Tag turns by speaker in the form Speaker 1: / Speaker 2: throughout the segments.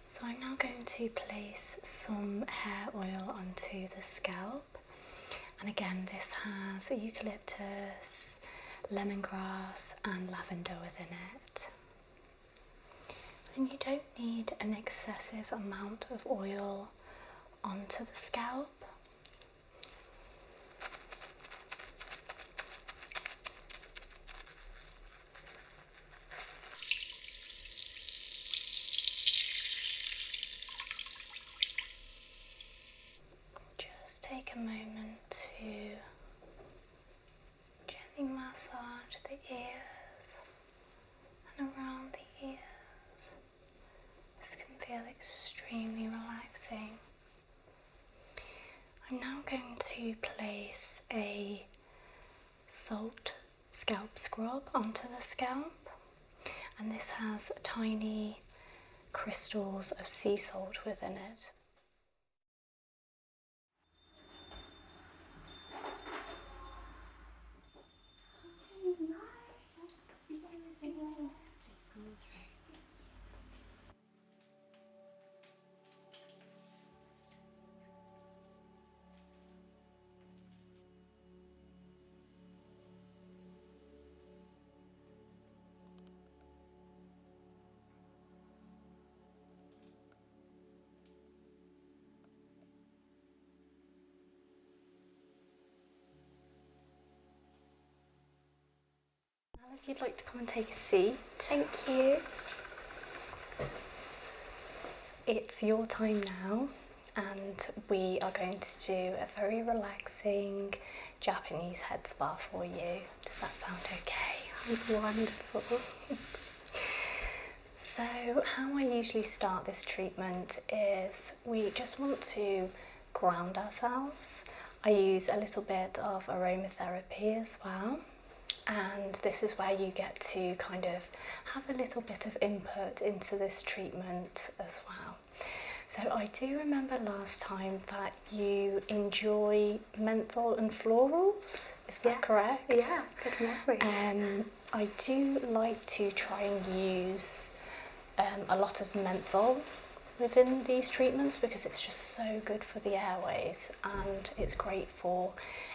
Speaker 1: So I'm now going to place some hair oil onto the scalp, and again this has eucalyptus, lemongrass and lavender within it. And you don't need an excessive amount of oil onto the scalp. Just take a moment to gently massage the ears and around the ears. This can feel extremely relaxing. I'm now going to place a salt scalp scrub onto the scalp, and this has tiny crystals of sea salt within it. If you'd like to come and take a seat.
Speaker 2: Thank you.
Speaker 1: It's your time now, and we are going to do a very relaxing Japanese head spa for you. Does that sound okay?
Speaker 2: Sounds wonderful.
Speaker 1: So how I usually start this treatment is we just want to ground ourselves. I use a little bit of aromatherapy as well. And this is where you get to kind of have a little bit of input into this treatment as well. So I do remember last time that you enjoy menthol and florals, is that correct?
Speaker 2: Yeah, good memory.
Speaker 1: I do like to try and use a lot of menthol within these treatments because it's just so good for the airways, and it's great for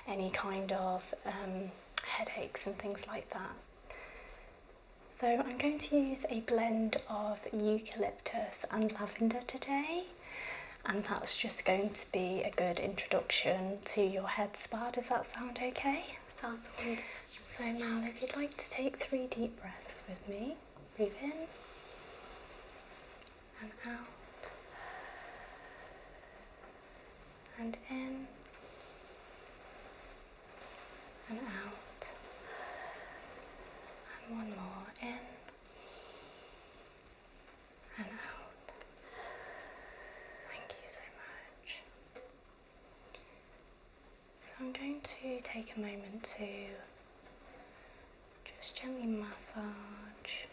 Speaker 1: any kind of headaches and things like that. So I'm going to use a blend of eucalyptus and lavender today, and that's just going to be a good introduction to your head spa. Does that sound okay?
Speaker 2: Sounds wonderful.
Speaker 1: So Mal, if you'd like to take 3 deep breaths with me. Breathe in and out and in and out, and one more, in and out. Thank you so much. So I'm going to take a moment to just gently massage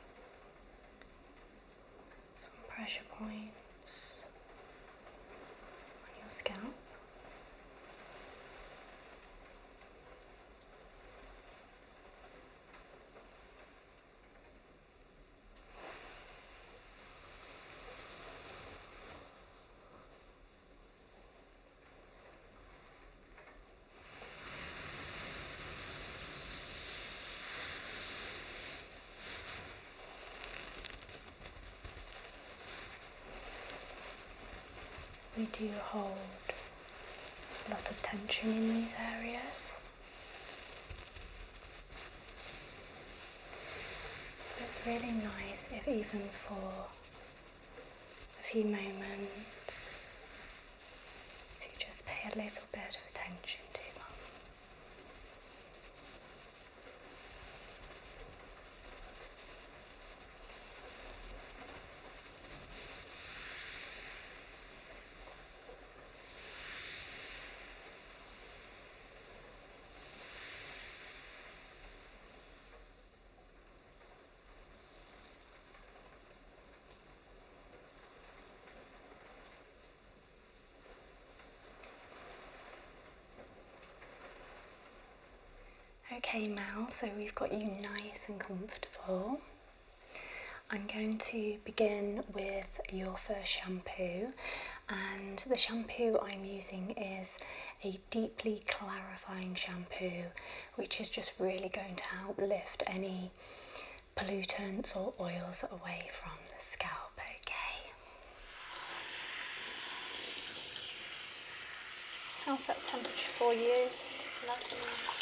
Speaker 1: some pressure points on your scalp. We do hold a lot of tension in these areas. So it's really nice if even for a few moments to just pay a little bit of attention to them. Okay Mel, so we've got you nice and comfortable. I'm going to begin with your first shampoo, and the shampoo I'm using is a deeply clarifying shampoo, which is just really going to help lift any pollutants or oils away from the scalp, okay? How's that temperature for you? Lovely.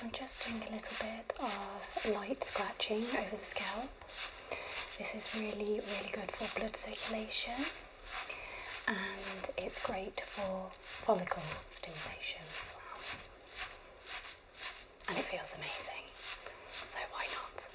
Speaker 1: I'm just doing a little bit of light scratching over the scalp. This is really, really good for blood circulation, and it's great for follicle stimulation as well. And it feels amazing, so why not?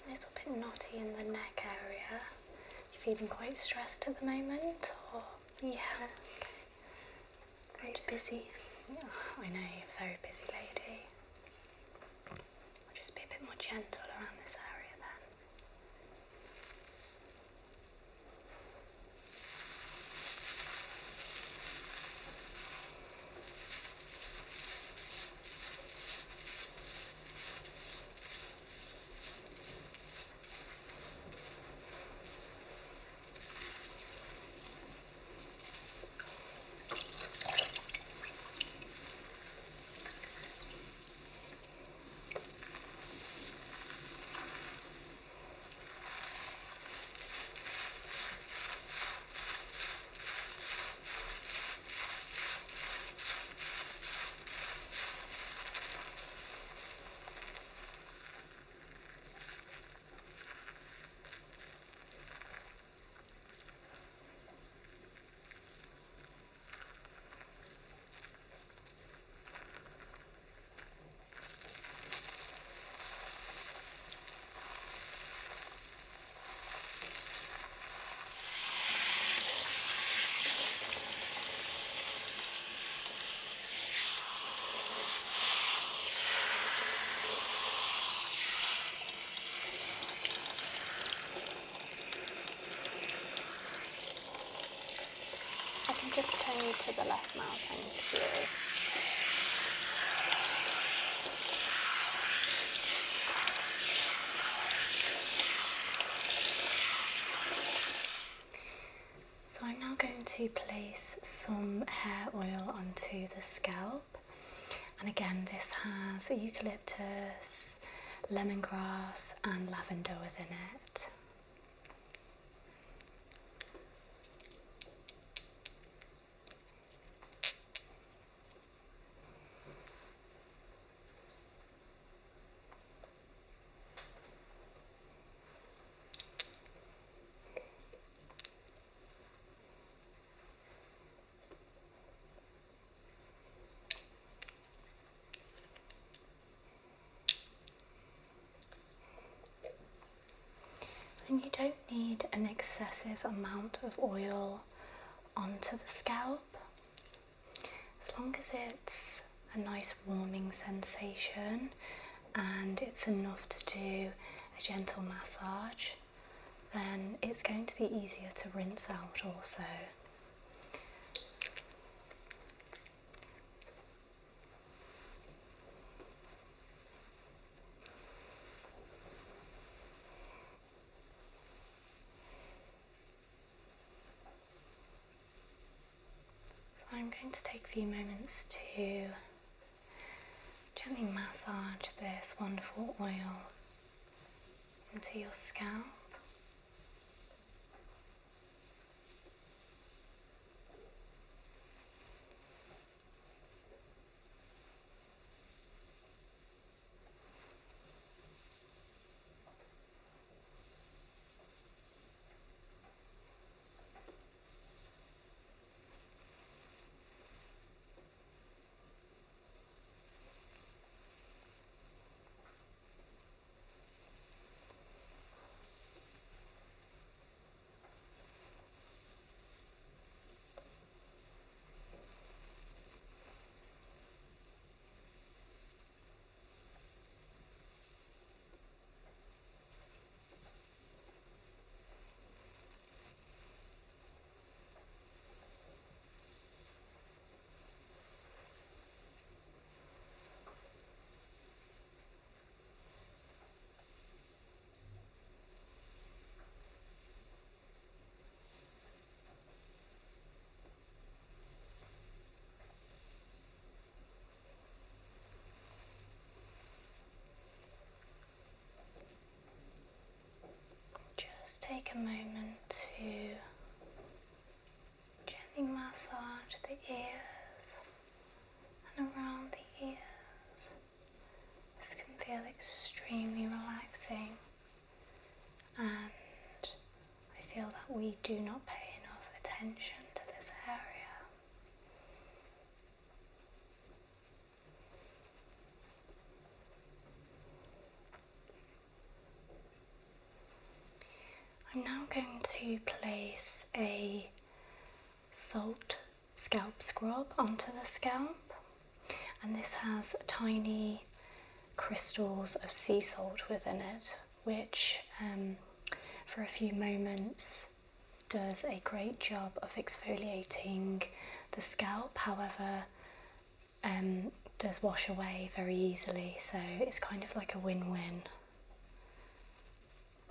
Speaker 1: A little bit knotty in the neck area. You feeling quite stressed at the moment, or?
Speaker 2: Yeah. Very busy.
Speaker 1: Yeah, I know, you're a very busy lady. I'll just be a bit more gentle around this area then. I can just turn you to the left now, thank you. to place some hair oil onto the scalp, and again this has eucalyptus, lemongrass and lavender within it. And you don't need an excessive amount of oil onto the scalp, as long as it's a nice warming sensation and it's enough to do a gentle massage, then it's going to be easier to rinse out also. So I'm going to take a few moments to gently massage this wonderful oil into your scalp. Just take a moment to gently massage the ears and around the ears. This can feel extremely relaxing, and I feel that we do not pay enough attention to this area. I'm now going to place a salt scalp scrub onto the scalp, and this has tiny crystals of sea salt within it, which for a few moments does a great job of exfoliating the scalp, however does wash away very easily, so it's kind of like a win-win.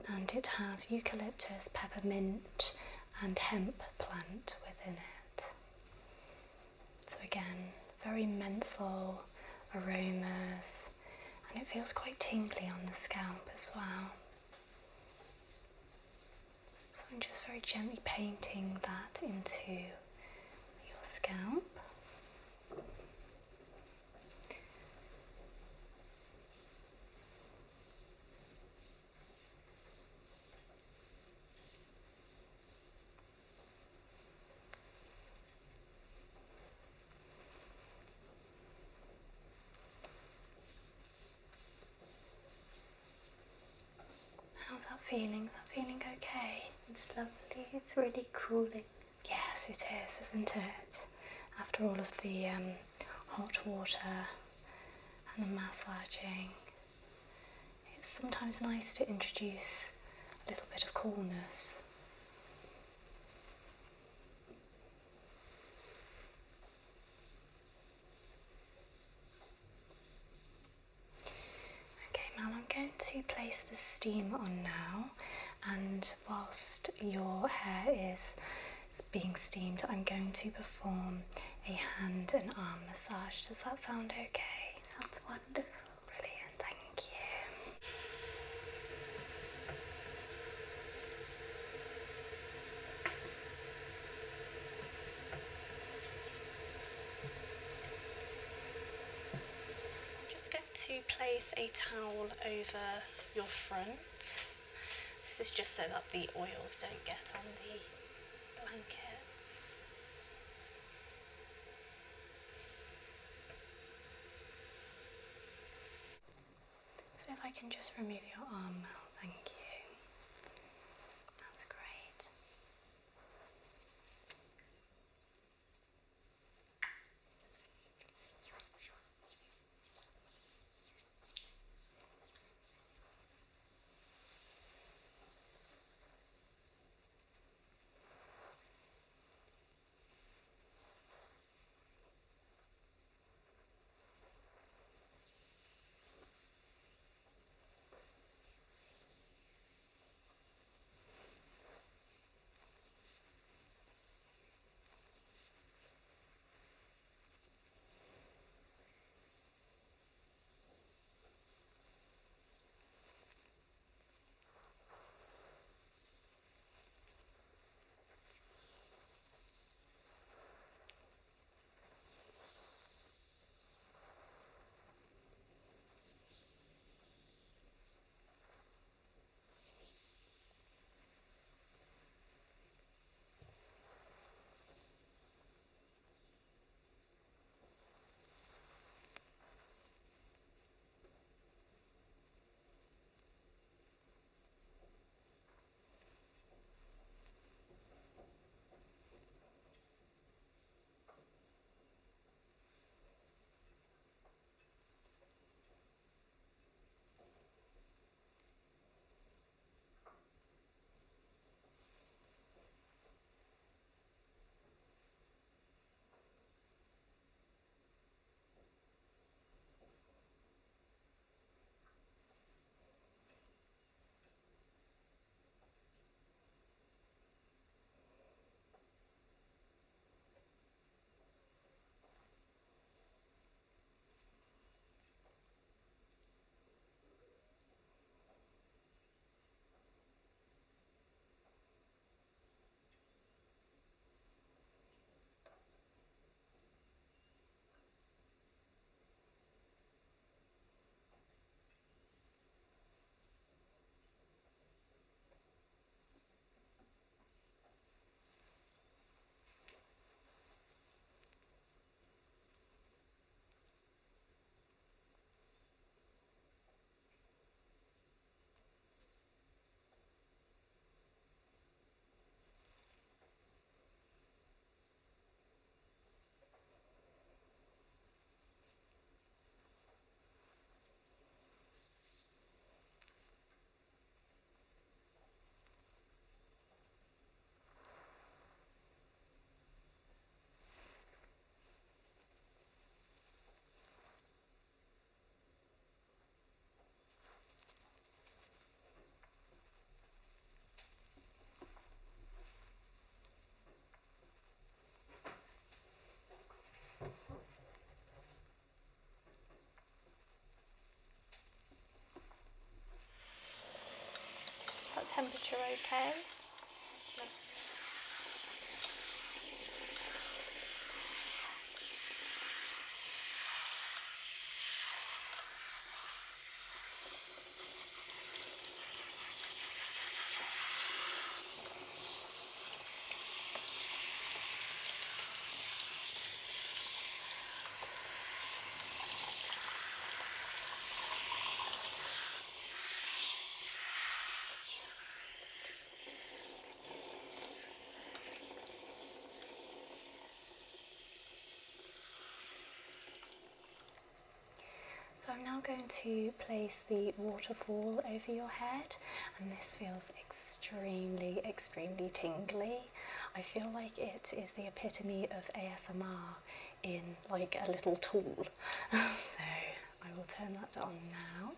Speaker 1: And it has eucalyptus, peppermint and hemp plant within it. So again, very menthol aromas, and it feels quite tingly on the scalp as well. So I'm just very gently painting that into your scalp. How's that feeling? Is that feeling okay?
Speaker 2: It's lovely. It's really cooling.
Speaker 1: Yes, it is, isn't it? After all of the hot water and the massaging, it's sometimes nice to introduce a little bit of coolness. Okay, Mal, I'm going to place the steam on now, and whilst your hair is is being steamed, I'm going to perform a hand and arm massage. Does that sound okay?
Speaker 2: Sounds wonderful.
Speaker 1: Brilliant, thank you. I'm just going to place a towel over your front. This is just so that the oils don't get on the blankets. So if I can just remove your arm now, thank you. That's great. Is that temperature okay? So I'm now going to place the Waterfall over your head, and this feels extremely tingly. I feel like it is the epitome of ASMR in like a little tool. So I will turn that on now.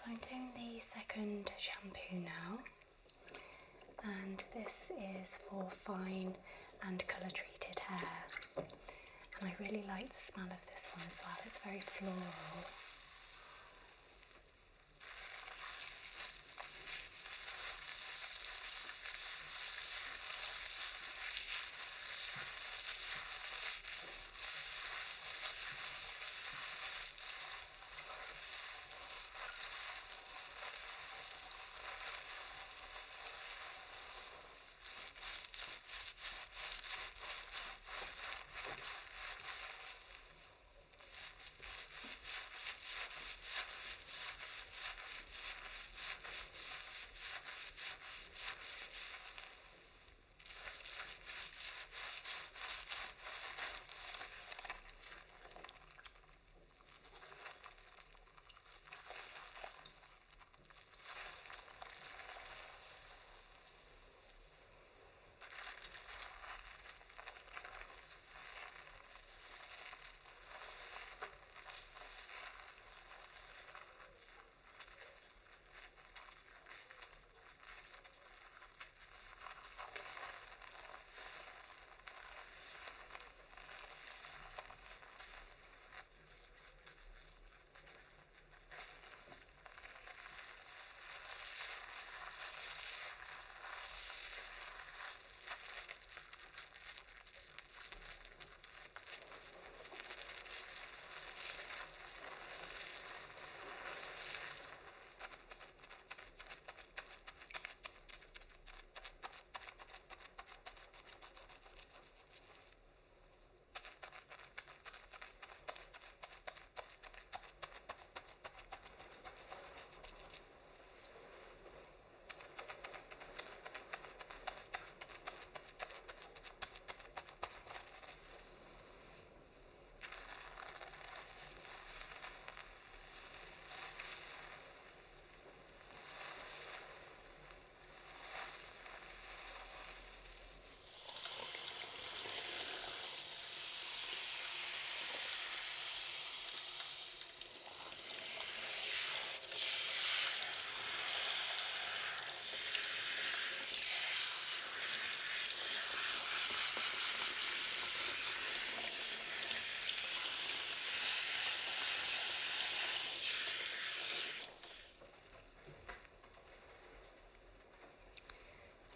Speaker 1: So I'm doing the second shampoo now, and this is for fine and colour treated hair, and I really like the smell of this one as well. It's very floral.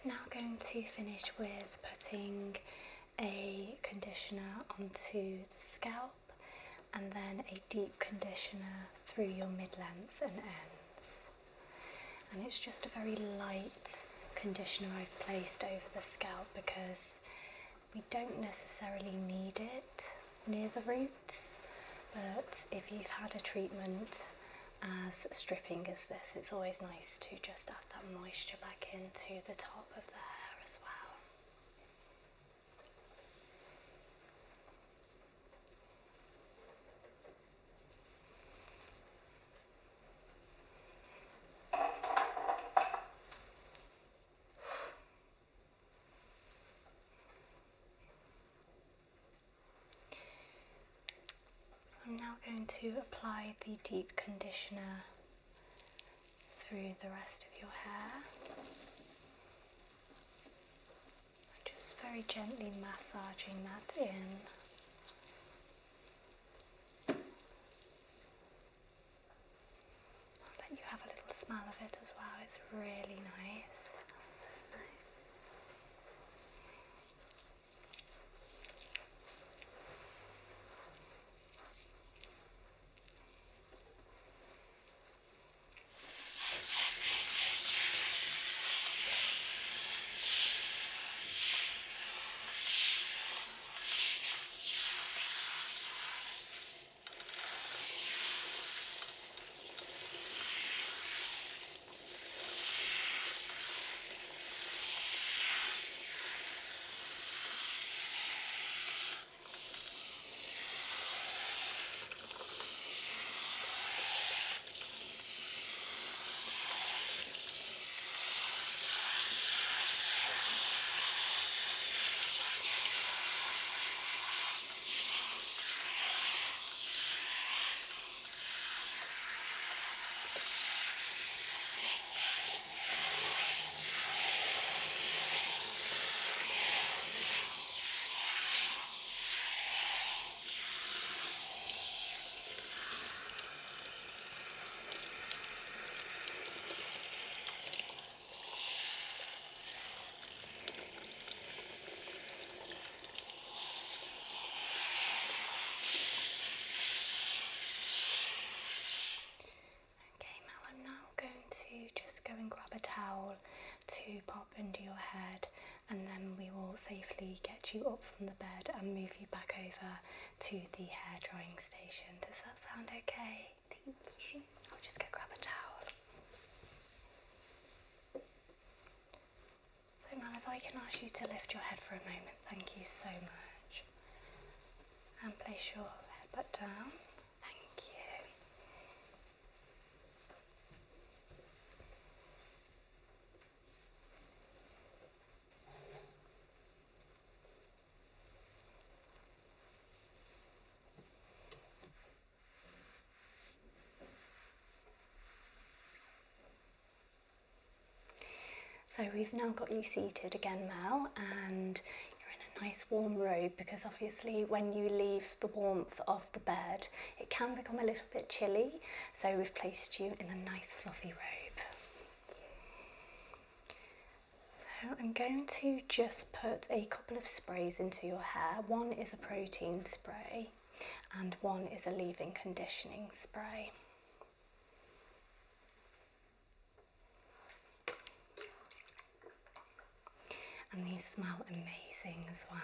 Speaker 1: Now going to finish with putting a conditioner onto the scalp and then a deep conditioner through your mid-lengths and ends. And it's just a very light conditioner I've placed over the scalp because we don't necessarily need it near the roots, but if you've had a treatment as stripping as this, it's always nice to just add that moisture back into the top of the hair as well. So I'm now going to apply the deep conditioner through the rest of your hair. Just very gently massaging that in. I'll let you have a little smell of it as well. It's really nice.
Speaker 2: Smells so nice.
Speaker 1: towel to pop under your head, and then we will safely get you up from the bed and move you back over to the hair drying station. Does that sound okay?
Speaker 2: Thank you.
Speaker 1: I'll just go grab a towel. So Mel, if I can ask you to lift your head for a moment, thank you so much. And place your head back down. Thank you. So we've now got you seated again, Mel, and you're in a nice warm robe because obviously when you leave the warmth of the bed, it can become a little bit chilly. So we've placed you in a nice fluffy robe. So I'm going to just put a couple of sprays into your hair. One is a protein spray and one is a leave-in conditioning spray. And these smell amazing as well.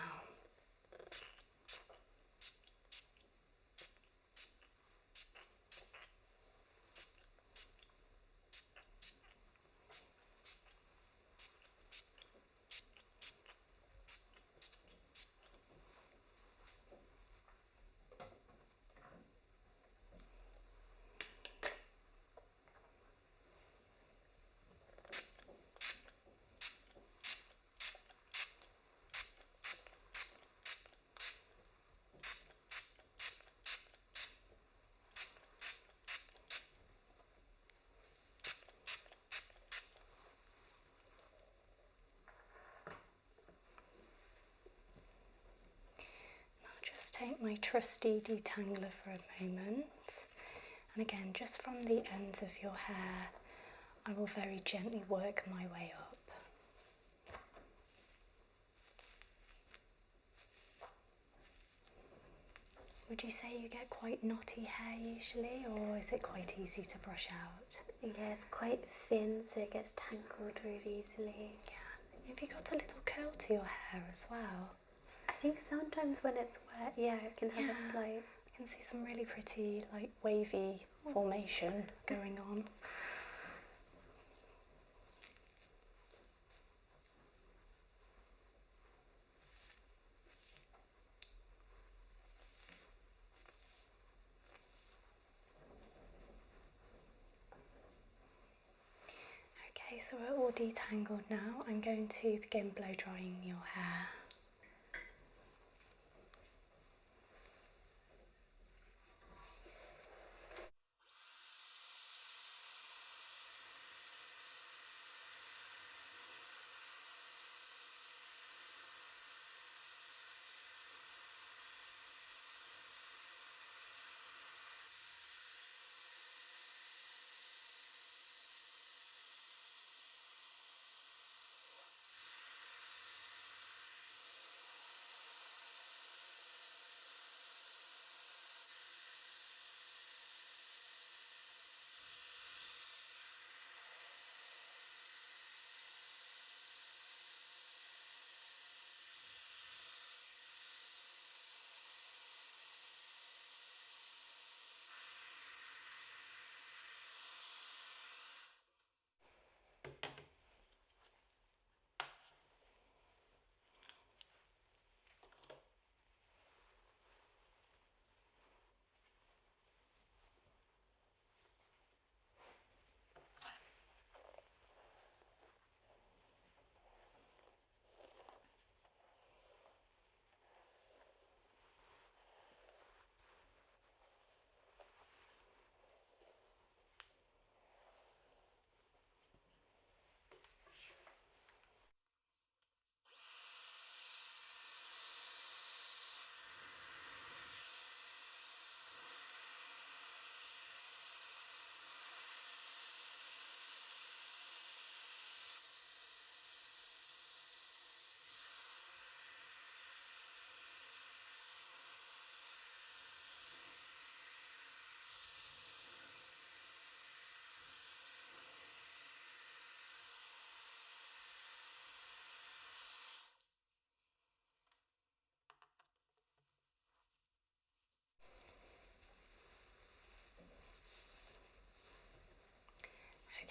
Speaker 1: Just take my trusty detangler for a moment, and again, just from the ends of your hair, I will very gently work my way up. Would you say you get quite knotty hair usually, or is it quite easy to brush out?
Speaker 2: Yeah, it's quite thin, so it gets tangled really easily.
Speaker 1: Yeah. Have you got a little curl to your hair as well?
Speaker 2: I think sometimes when it's wet, yeah, it can have a slight...
Speaker 1: I can see some really pretty, like, wavy formation going on. Okay, so we're all detangled now. I'm going to begin blow drying your hair.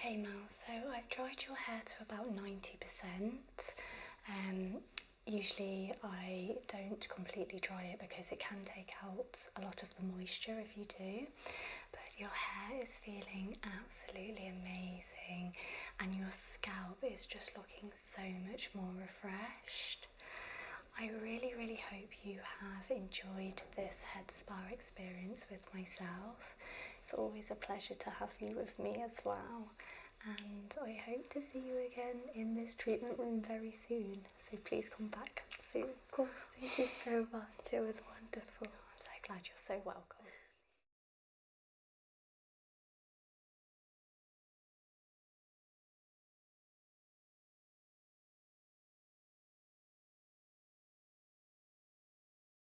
Speaker 1: Okay, Mel, so I've dried your hair to about 90%. Usually I don't completely dry it because it can take out a lot of the moisture if you do, but your hair is feeling absolutely amazing and your scalp is just looking so much more refreshed. I really, really hope you have enjoyed this head spa experience with myself. It's always a pleasure to have you with me as well. And I hope to see you again in this treatment room very soon. So please come back soon.
Speaker 2: Of course, thank you so much. It was wonderful.
Speaker 1: I'm so glad, you're so welcome.